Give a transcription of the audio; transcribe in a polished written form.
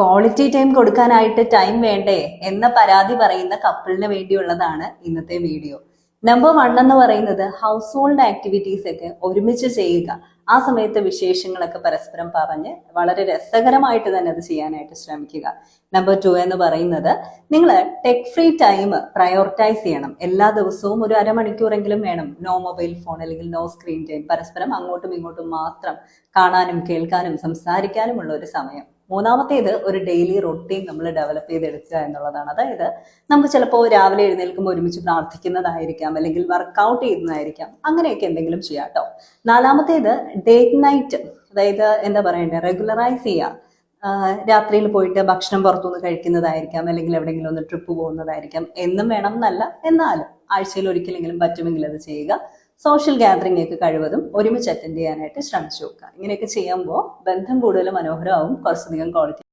Quality time കൊടുക്കാനായിട്ട് time വേണ്ടേ എന്ന പരാതി പറയുന്ന കപ്പിളിന് വേണ്ടിയുള്ളതാണ് ഇന്നത്തെ വീഡിയോ. നമ്പർ 1 എന്ന് പറയുന്നത് ഹൗസ് ഹോൾഡ് ആക്ടിവിറ്റീസ് ഒക്കെ ഒരുമിച്ച് ചെയ്യുക. ആ സമയത്ത് വിശേഷങ്ങളൊക്കെ പരസ്പരം പറഞ്ഞ് വളരെ രസകരമായിട്ട് തന്നെ അത് ചെയ്യാനായിട്ട് ശ്രമിക്കുക. നമ്പർ 2 എന്ന് പറയുന്നത് നിങ്ങൾ ടെക് ഫ്രീ ടൈം പ്രയോറിറ്റൈസ് ചെയ്യണം. എല്ലാ ദിവസവും ഒരു അരമണിക്കൂറെങ്കിലും വേണം നോ മൊബൈൽ ഫോൺ അല്ലെങ്കിൽ നോ സ്ക്രീൻ ടൈം. പരസ്പരം അങ്ങോട്ടും ഇങ്ങോട്ടും മാത്രം കാണാനും കേൾക്കാനും സംസാരിക്കാനുമുള്ള ഒരു സമയം. മൂന്നാമത്തേത് ഒരു ഡെയിലി റൊട്ടീൻ നമ്മൾ ഡെവലപ്പ് ചെയ്തെടുക്കുക എന്നുള്ളതാണ്. അതായത് നമുക്ക് ചിലപ്പോൾ രാവിലെ എഴുന്നേൽക്കുമ്പോൾ ഒരുമിച്ച് പ്രാർത്ഥിക്കുന്നതായിരിക്കാം, അല്ലെങ്കിൽ വർക്കൗട്ട് ചെയ്യുന്നതായിരിക്കാം, അങ്ങനെയൊക്കെ എന്തെങ്കിലും ചെയ്യാം കേട്ടോ. നാലാമത്തേത് ഡേറ്റ് നൈറ്റ്, അതായത് എന്താ പറയണ്ടേ, റെഗുലറൈസ് ചെയ്യുക. രാത്രിയിൽ പോയിട്ട് ഭക്ഷണം പുറത്തുനിന്ന് കഴിക്കുന്നതായിരിക്കാം, അല്ലെങ്കിൽ എവിടെയെങ്കിലും ഒന്ന് ട്രിപ്പ് പോകുന്നതായിരിക്കാം. എന്നും വേണം എന്നല്ല, എന്നാലും ആഴ്ചയിൽ ഒരിക്കലെങ്കിലും പറ്റുമെങ്കിൽ അത് ചെയ്യുക. സോഷ്യൽ ഗാദറിംഗ് ഒക്കെ കഴിവതും ഒരുമിച്ച് അറ്റൻഡ് ചെയ്യാനായിട്ട് ശ്രമിച്ചു നോക്കുക. ഇങ്ങനെയൊക്കെ ചെയ്യുമ്പോൾ ബന്ധം കൂടുതൽ മനോഹരമാവും, കുറച്ചധികം ക്വാളിറ്റി